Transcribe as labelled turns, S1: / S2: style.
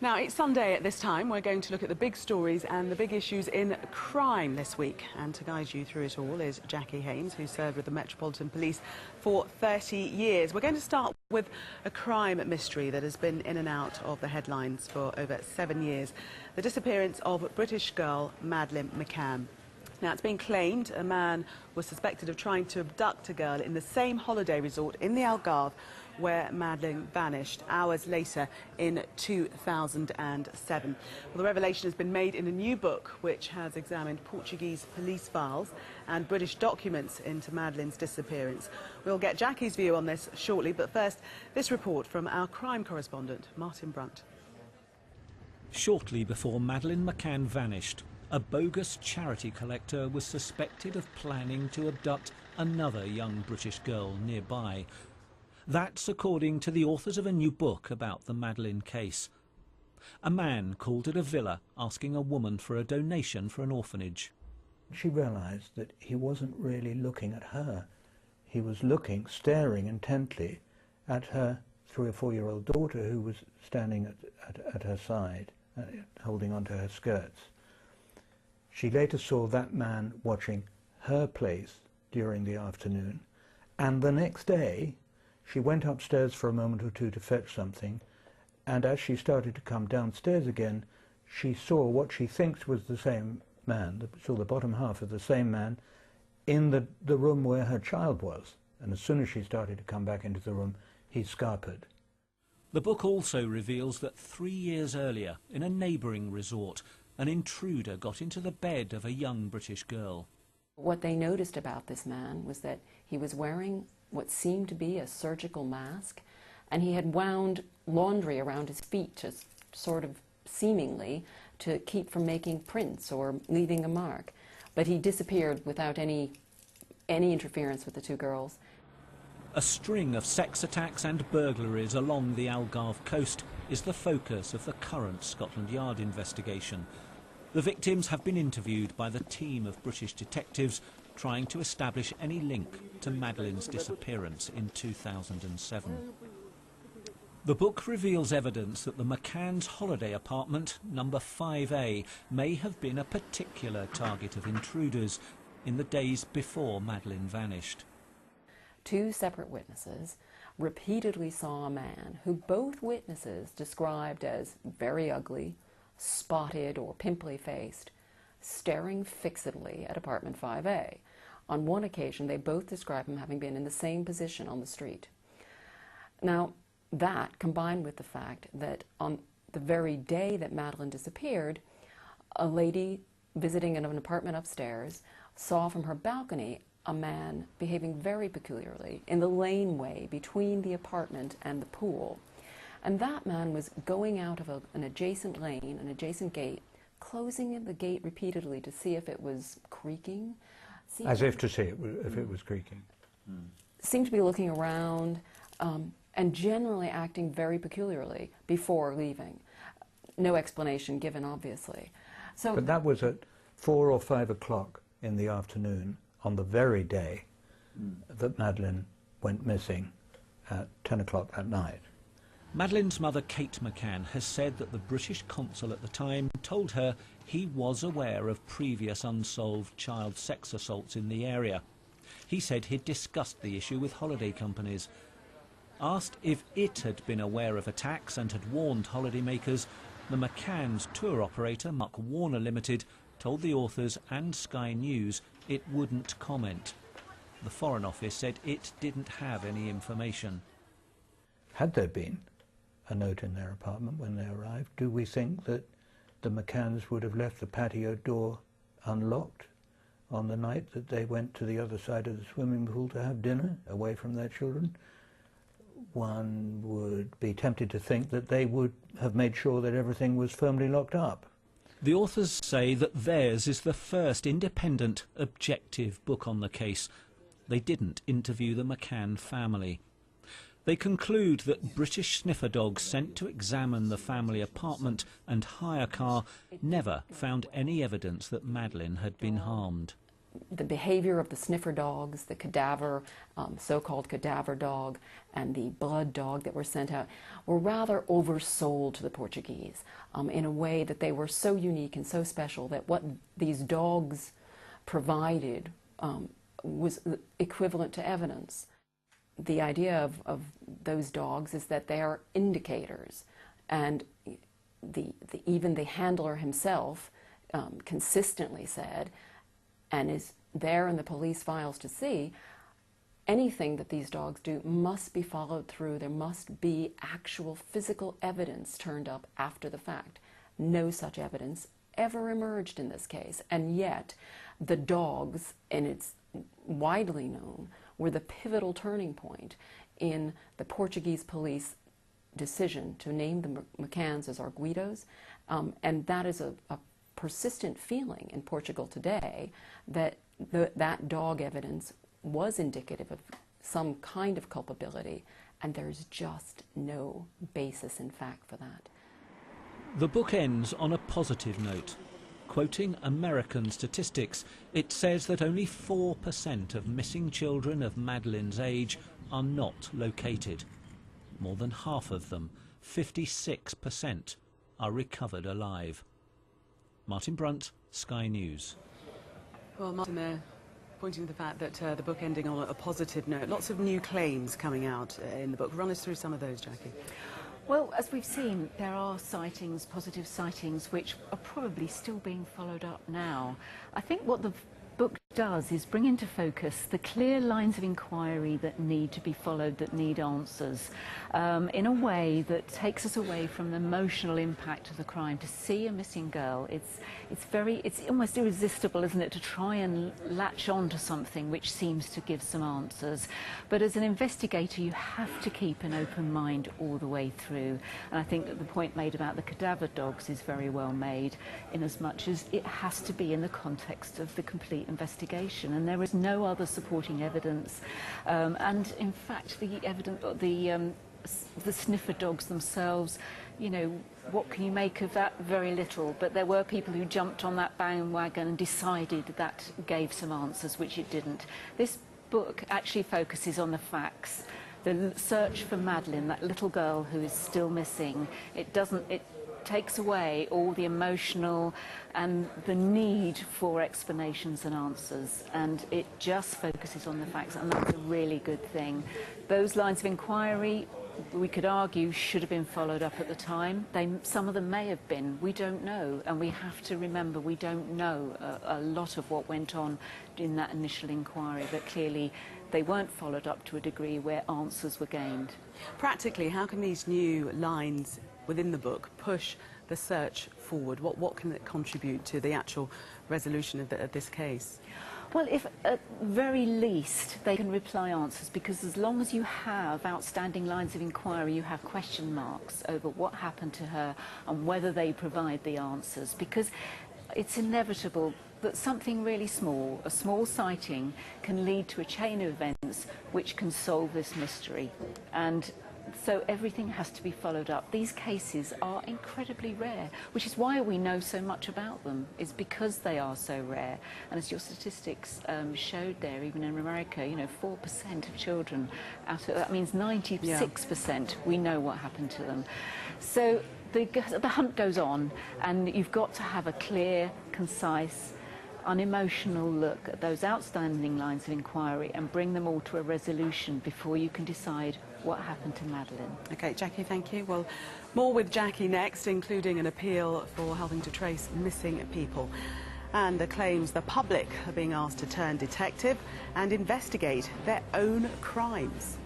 S1: Now, it's Sunday at this time. We're going to look at the big stories and the big issues in crime this week. And to guide you through it all is Jackie Haynes, who served with the Metropolitan Police for 30 years. We're going to start with a crime mystery that has been in and out of the headlines for over 7 years. The disappearance of British girl Madeline McCann. Now, it's been claimed a man was suspected of trying to abduct a girl in the same holiday resort in the Algarve where Madeline vanished hours later in 2007. Well, the revelation has been made in a new book which has examined Portuguese police files and British documents into Madeline's disappearance. We'll get Jackie's view on this shortly, but first, this report from our crime correspondent, Martin Brunt.
S2: Shortly before Madeline McCann vanished, a bogus charity collector was suspected of planning to abduct another young British girl nearby. That's according to the authors of a new book about the Madeline case. A man called at a villa asking a woman for a donation for an orphanage.
S3: She realised that he wasn't really looking at her. He was looking, staring intently at her 3 or 4-year-old daughter who was standing at her side, holding onto her skirts. She later saw that man watching her place during the afternoon, and the next day she went upstairs for a moment or two to fetch something, and as she started to come downstairs again, she saw what she thinks was the same man, saw the bottom half of the same man in the room where her child was. And as soon as she started to come back into the room, he scarpered.
S2: The book also reveals that 3 years earlier, in a neighbouring resort, an intruder got into the bed of a young British girl.
S4: What they noticed about this man was that he was wearing what seemed to be a surgical mask, and he had wound laundry around his feet to sort of seemingly to keep from making prints or leaving a mark. But he disappeared without any interference with the two girls.
S2: A string of sex attacks and burglaries along the Algarve coast is the focus of the current Scotland Yard investigation. The victims have been interviewed by the team of British detectives trying to establish any link to Madeline's disappearance in 2007. The book reveals evidence that the McCann's holiday apartment, number 5A, may have been a particular target of intruders in the days before Madeline vanished.
S4: 2 separate witnesses repeatedly saw a man who both witnesses described as very ugly, spotted or pimply-faced, staring fixedly at apartment 5A. On one occasion, they both described him having been in the same position on the street. Now, that, combined with the fact that on the very day that Madeline disappeared, a lady visiting in an apartment upstairs saw from her balcony a man behaving very peculiarly in the laneway between the apartment and the pool. And that man was going out of an adjacent lane, an adjacent gate, closing the gate repeatedly to see if it was creaking.
S3: As if to see if it was creaking.
S4: Seemed to be looking around and generally acting very peculiarly before leaving. No explanation given, obviously.
S3: But that was at 4 or 5 o'clock in the afternoon on the very day that Madeline went missing at 10 o'clock that night.
S2: Madeline's mother, Kate McCann, has said that the British consul at the time told her he was aware of previous unsolved child sex assaults in the area. He said he'd discussed the issue with holiday companies. Asked if it had been aware of attacks and had warned holidaymakers, the McCann's tour operator, Muck Warner Limited, told the authors and Sky News it wouldn't comment. The Foreign Office said it didn't have any information.
S3: Had there been a note in their apartment when they arrived, do we think that the McCanns would have left the patio door unlocked on the night that they went to the other side of the swimming pool to have dinner, away from their children? One would be tempted to think that they would have made sure that everything was firmly locked up.
S2: The authors say that theirs is the first independent, objective book on the case. They didn't interview the McCann family. They conclude that British sniffer dogs sent to examine the family apartment and hire car never found any evidence that Madeline had been harmed.
S4: the behavior of the sniffer dogs, the cadaver, so-called cadaver dog, and the blood dog that were sent out were rather oversold to the Portuguese in a way that they were so unique and so special that what these dogs provided was equivalent to evidence. The idea of those dogs is that they are indicators, and even the handler himself consistently said, and is there in the police files to see, anything that these dogs do must be followed through. There must be actual physical evidence turned up after the fact. No such evidence ever emerged in this case, and yet the dogs, and it's widely known, were the pivotal turning point in the Portuguese police decision to name the McCanns as arguidos, and that is a persistent feeling in Portugal today that that dog evidence was indicative of some kind of culpability, and there's just no basis in fact for that.
S2: The book ends on a positive note. Quoting American statistics, it says that only 4% of missing children of Madeline's age are not located. More than half of them, 56%, are recovered alive. Martin Brunt, Sky News.
S1: Well, Martin, there pointing to the fact that the book ending on a positive note. Lots of new claims coming out in the book. Run us through some of those, Jackie.
S5: Well, as we've seen, there are sightings, positive sightings, which are probably still being followed up now. I think what the book does is bring into focus the clear lines of inquiry that need to be followed, that need answers, in a way that takes us away from the emotional impact of the crime. To see a missing girl, it's almost irresistible, isn't it, to try and latch on to something which seems to give some answers. But as an investigator, you have to keep an open mind all the way through. And I think that the point made about the cadaver dogs is very well made, in as much as it has to be in the context of the complete investigation, and there is no other supporting evidence. And in fact, the sniffer dogs themselves, you know, what can you make of that? Very little. But there were people who jumped on that bandwagon and decided that gave some answers, which it didn't. This book actually focuses on the facts. The search for Madeline, that little girl who is still missing, it takes away all the emotional and the need for explanations and answers, and it just focuses on the facts, and that's a really good thing. Those lines of inquiry, we could argue, should have been followed up at the time. Some of them may have been, we don't know, and we have to remember we don't know a lot of what went on in that initial inquiry, but clearly they weren't followed up to a degree where answers were gained.
S1: Practically, how can these new lines within the book push the search forward? What can it contribute to the actual resolution of this case?
S5: Well, if at very least they can reply answers, because as long as you have outstanding lines of inquiry, you have question marks over what happened to her and whether they provide the answers, because it's inevitable that something really small, a small sighting, can lead to a chain of events which can solve this mystery. And so everything has to be followed up. These cases are incredibly rare, which is why we know so much about them, is because they are so rare. And as your statistics showed there, even in America, you know, 4% of children that means 96% we know what happened to them. So the hunt goes on, and you've got to have a clear, concise, unemotional look at those outstanding lines of inquiry and bring them all to a resolution before you can decide what happened to Madeline.
S1: OK, Jackie, thank you. Well, more with Jackie next, including an appeal for helping to trace missing people. And the claims the public are being asked to turn detective and investigate their own crimes.